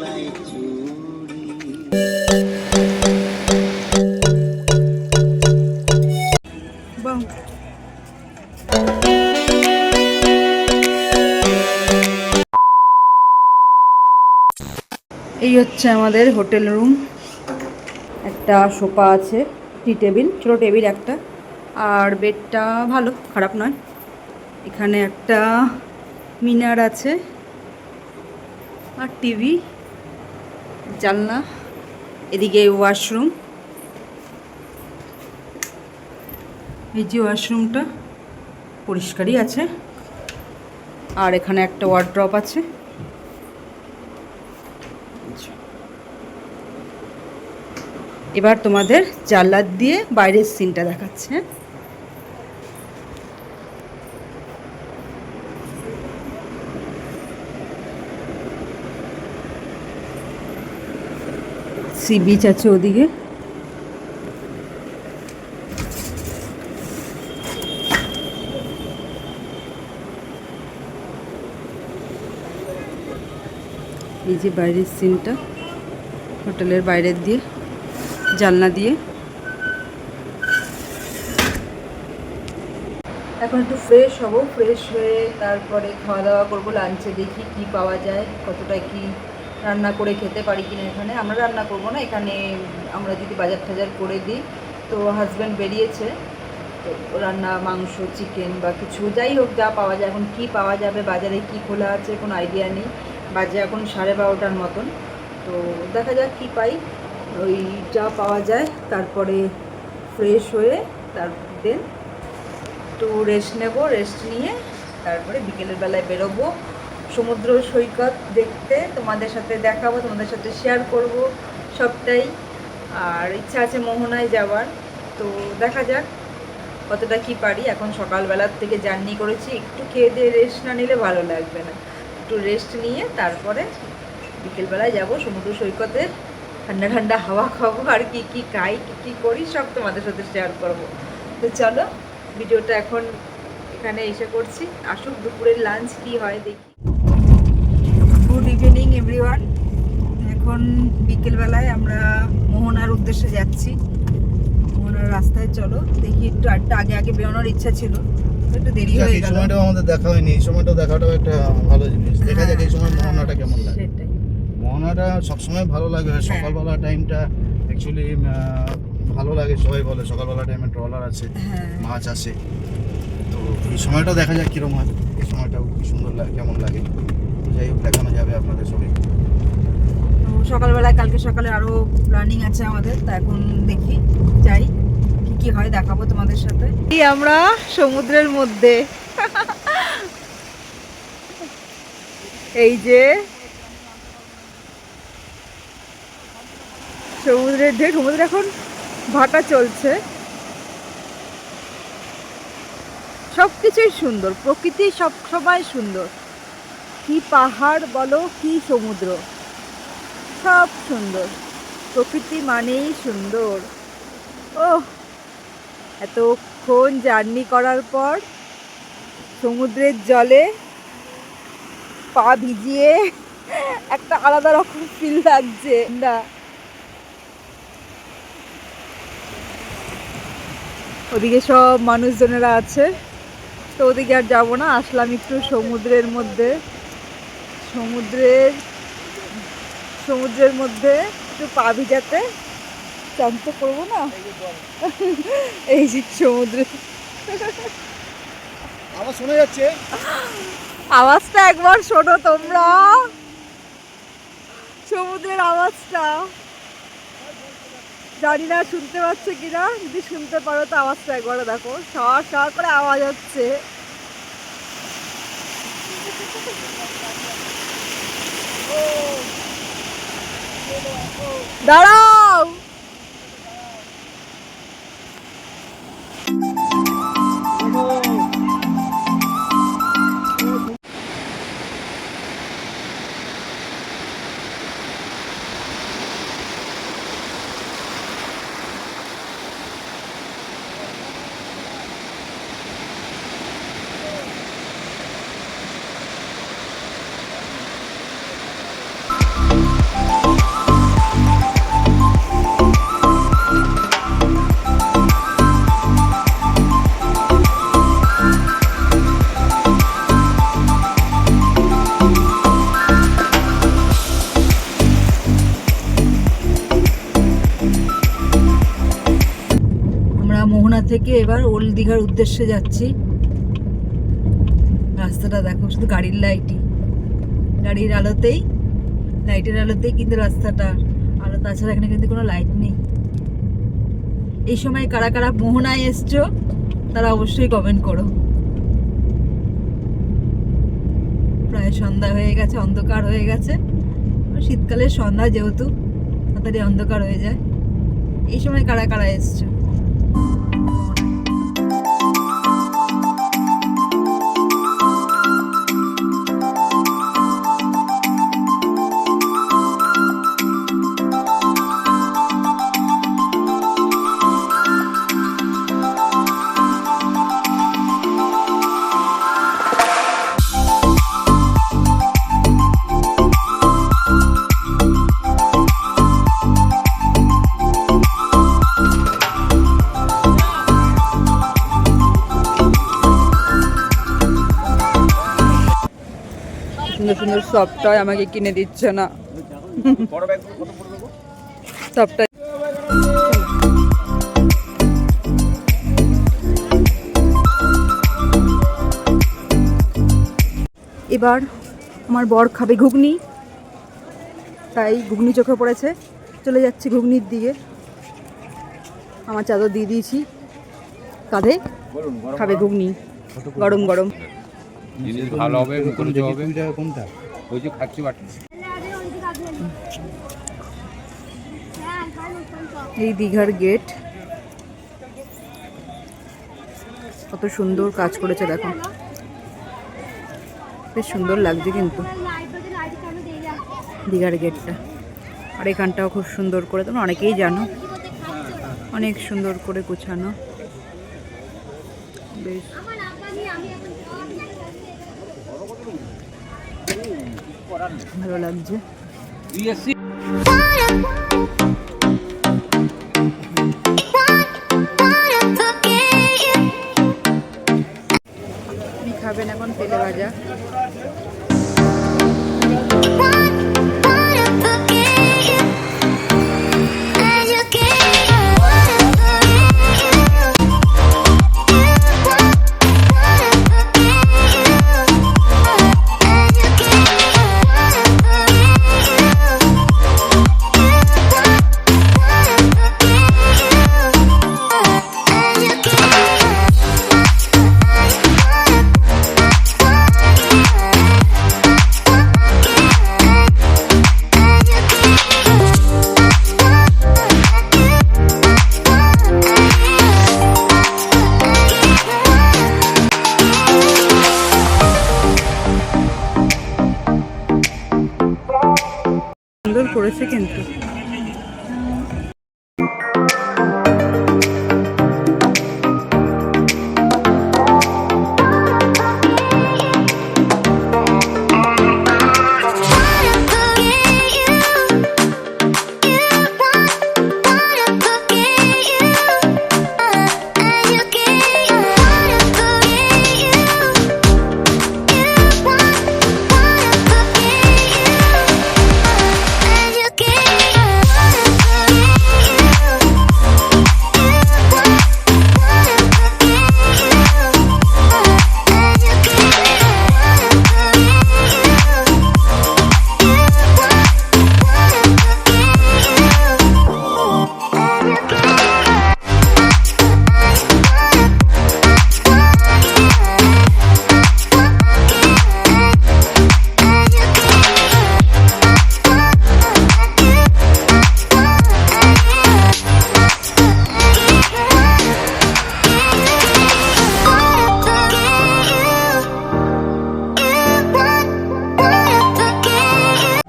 এই হচ্ছে আমাদের হোটেল রুম। একটা সোফা আছে, টি টেবিল, ছোটো টেবিল একটা, আর বেডটা ভালো, খারাপ নয়। এখানে একটা মিনার আছে আর টিভি, জানলা, এদিকে ওয়াশরুম। এই যে ওয়াশরুমটা পরিষ্কারই আছে, আর এখানে একটা ওয়ার্ড্রপ আছে। এবার তোমাদের জানলা দিয়ে বাইরের সিনটা দেখাচ্ছে। সি বিচ আছে ওদিকে। এই যে বাইরের সিনটা হোটেলের বাইরের দিয়ে, জানলা দিয়ে। এখন একটু ফ্রেশ হব, ফ্রেশ হয়ে তারপরে খাওয়া দাওয়া করবো। লাঞ্চে দেখি কি পাওয়া যায়, কতটা কি রান্না করে খেতে পারি কিনা। এখানে আমরা রান্না করব না, এখানে আমরা যদি বাজার টাজার করে দিই। তো হাজব্যান্ড বেরিয়েছে, তো রান্না মাংস, চিকেন বা কিছু যাই হোক যা পাওয়া যায়। এখন কি পাওয়া যাবে বাজারে, কি খোলা আছে কোনো আইডিয়া নেই। বাজে এখন 12:30টার মতন। তো দেখা যাক কি পাই, ওই যা পাওয়া যায়। তারপরে ফ্রেশ হয়ে দেন একটু রেস্ট নেব, রেস্ট নিয়ে তারপরে বিকেলের বেলায় বেরোবো সমুদ্র সৈকত দেখতে। তোমাদের সাথে দেখাবো, তোমাদের সাথে শেয়ার করব সবটাই। আর ইচ্ছা আছে মোহনায় যাওয়ার, তো দেখা যাক কতটা কি পারি। এখন সকালবেলার থেকে জার্নি করেছি, একটু খেয়ে দিয়ে রেস্ট না নিলে ভালো লাগবে না। একটু রেস্ট নিয়ে তারপরে বিকেলবেলায় যাব সমুদ্র সৈকতে, ঠান্ডা ঠান্ডা হাওয়া খাবো, আর কি কি খাই, কী কী করি সব তোমাদের সাথে শেয়ার করব। তো চলো, ভিডিওটা এখন এখানে এসে করছি। আসুক দুপুরের লাঞ্চ কি হয় দেখি। Good evening everyone. এখন বিকেলবেলায় আমরা মোহনার উদ্দেশ্যে যাচ্ছি। মোহনার রাস্তায় চলো দেখি, একটু আগে আগে বেরোনোর ইচ্ছা ছিল, একটু দেরি হয়ে গেল। সময়টাও আমাদের দেখা হয়নি, এই সময়টা দেখাটাও একটা ভালো জিনিস। দেখা যাক এই সময় মোহনাটা কেমন লাগে। সেটাই, মোহনাটা সবসময় ভালো লাগে। সকালবেলা টাইমটা অ্যাকচুয়ালি ভালো লাগে। সবাই বলে সকালবেলা টাইমে ট্রলার আছে, মাছ আসে। তো এই সময়টাও দেখা যাক কীরকম হয়। এই সময়টাও কি সুন্দর লাগে, কেমন লাগে। যাই হোক, দেখানো যাবে আপনাদের সবাই। সকালবেলায় কালকে সকালে আরও প্ল্যানিং আছে আমাদের, তা এখন দেখি যাই কি কি হয়, দেখাবো তোমাদের সাথে। আমরা সমুদ্রের মধ্যে, এই যে সমুদ্রের ঢেউ, সমুদ্রে এখন ভাটা চলছে। সব কিছুই সুন্দর, প্রকৃতি সবাই সুন্দর। কি পাহাড় বলো, কি সমুদ্র, সব সুন্দর। প্রকৃতি মানেই সুন্দর। ও, এতক্ষণ জার্নি করার পর সমুদ্রের জলে পা ভিজিয়ে একটা আলাদা রকম ফিল লাগছে না। ওদিকে সব মানুষজনেরা আছে, তো ওদিকে আর যাবো না। আসলাম একটু সমুদ্রের মধ্যে, সমুদ্রের মধ্যে একটু পা ভিজাতে। চান তো করবো না, এই যে সমুদ্রে আবার শোনা যাচ্ছে আওয়াজটা, একবার শোনো তোমরা সমুদ্রের আওয়াজটা। জানি না শুনতে পাচ্ছ কিনা, যদি শুনতে পারো তো আওয়াজটা একবার দেখো, সার সার করে আওয়াজ হচ্ছে। দাঁড়াও, থেকে এবার ওল্ড দীঘার উদ্দেশ্যে যাচ্ছি। রাস্তাটা দেখো, শুধু গাড়ির লাইটই, গাড়ির আলোতেই, লাইটের আলোতেই কিন্তু রাস্তাটা আলো, তাছাড়া এখানে কিন্তু কোনো লাইট নেই। এই সময় কারা কারা মোহনায় এসছো তারা অবশ্যই কমেন্ট করো। প্রায় সন্ধ্যা হয়ে গেছে, অন্ধকার হয়ে গেছে। শীতকালের সন্ধ্যা যেহেতু তাড়াতাড়ি অন্ধকার হয়ে যায়। এই সময় কারা কারা এসছো? সুন্দর সুন্দর সফটয় আমাকে কিনে দিচ্ছে না। সফটয় এবার আমার বর খাবে ঘুগনি, তাই ঘুগনি চোখে পড়েছে, চলে যাচ্ছি ঘুগনির দিকে। আমার চাদর দিয়ে দিয়েছি কাঁধে, খাবে ঘুগনি গরম গরম। জিনিস ভালো হবে, মুখরোচক হবে। কোনটা? ওই যে খাচ্ছি বাটি। এই দীঘার গেট, কত সুন্দর কাজ করেছে দেখো, বেশ সুন্দর লাগছে কিন্তু দীঘার গেটটা। আর এখানটাও খুব সুন্দর করে, তোমরা অনেকেই জানো, অনেক সুন্দর করে গোছানো, বেশ ভালো লাগছে। আপনি খাবেন এখন তেলে ভাজা। সুন্দর করেছে কিন্তু।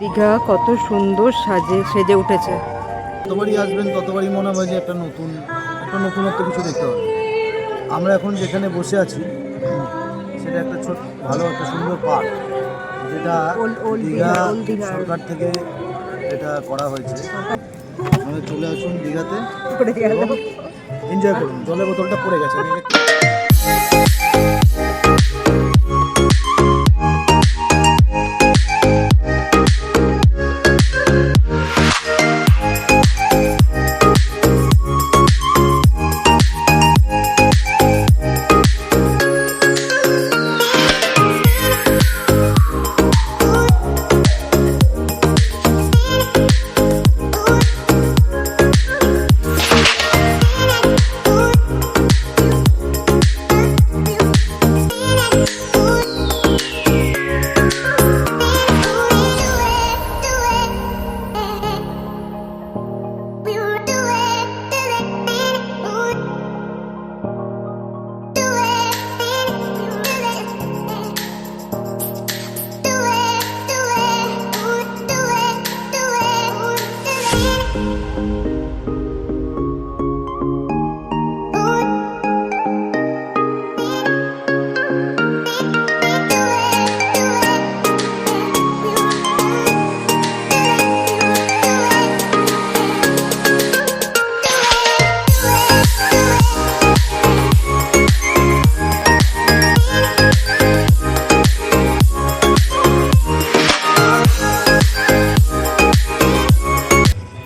দীঘা কত সুন্দর সেজে উঠেছে। যতবারই আসবেন ততবারই মনে হবে যে একটা নতুনত্ব কিছু দেখতে হবে। আমরা এখন যেখানে বসে আছি সেটা একটা ভালো একটা সুন্দর পার্ক, যেটা দীঘা সরকার থেকে এটা করা হয়েছে। আমাদের চলে আসুন দীঘাতে, এনজয় করুন। জলের বোতলটা পড়ে গেছে।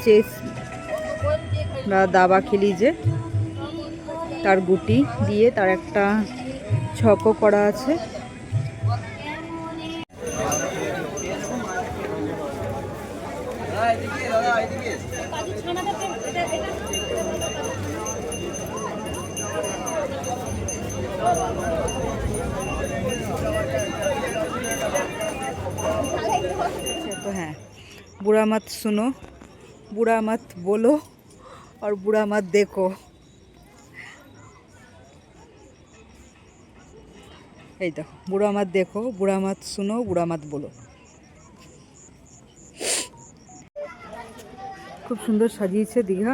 চেস বা দাবা খেলি যে, তার গুটি দিয়ে তার একটা ছকও করা আছে। तो हाँ, बुरा मत सुनो, बुरा मत बोलो और बुरा मत देखो। এই দেখো, বুড়া মাত দেখো, বুড়া মাত শুনো, বুড়া মাত বলো। খুব সুন্দর সাজিয়েছে দীঘা।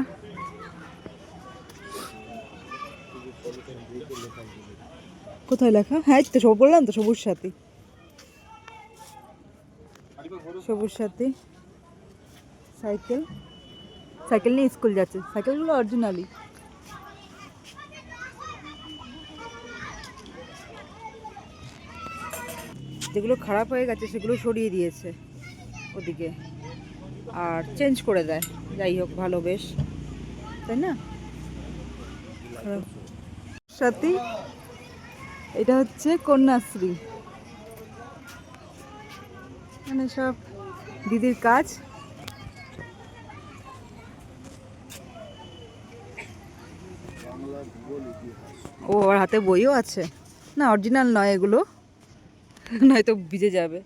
কোথায় লেখা? হ্যাঁ তো সব বললাম তো, সবুজ সাথী, সবুজ সাথী। সাইকেল, সাইকেল নিয়ে স্কুল যাচ্ছে। সাইকেলগুলো অরিজিনালি। যেগুলো খারাপ হয়ে গেছে সেগুলো সরিয়ে দিয়েছে ওদিকে, আর চেঞ্জ করে দেয়। যাই হোক, ভালো বেশ, তাই না? সাথী, এটা হচ্ছে কন্যাশ্রী, মানে সব দিদির কাজ। ও, আর হাতে বইও আছে। না, অরিজিনাল নয় এগুলো, নয়তো ভিজে যাবে।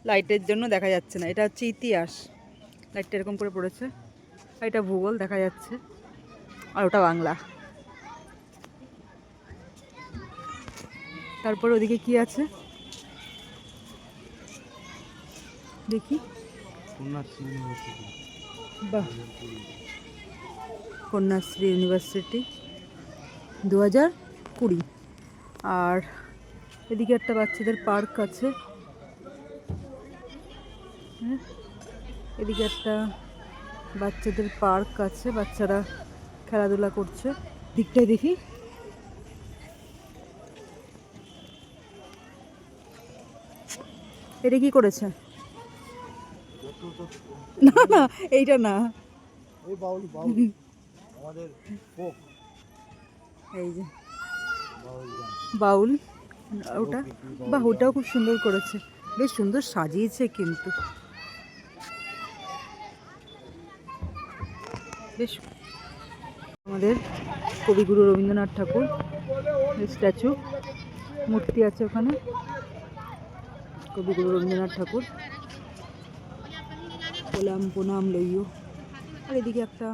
লাইটের জন্য দেখা যাচ্ছে না। এটা হচ্ছে ইতিহাস, লাইটটা এরকম করে পড়েছে। আর এটা ভূগোল দেখা যাচ্ছে, আর ওটা বাংলা। তারপর ওদিকে কি আছে দেখি। বাহ, কন্যাশ্রী ইউনিভার্সিটি 2020। আর এদিকে একটা বাচ্চাদের পার্ক আছে। হ্যাঁ, এদিকে একটা বাচ্চাদের পার্ক আছে, বাচ্চারা খেলাধুলা করছে। দিকটায় দেখি, এটা কি করেছে? না না, এইটা না, এই যে বাউল, ওটা। বাহ, ওটাও খুব সুন্দর করেছে, বেশ সুন্দর সাজিয়েছে কিন্তু, বেশ। আমাদের কবিগুরু রবীন্দ্রনাথ ঠাকুর স্ট্যাচু, মূর্তি আছে ওখানে, কবিগুরু রবীন্দ্রনাথ ঠাকুর। প্রণাম প্রণাম লইও। আর এদিকে একটা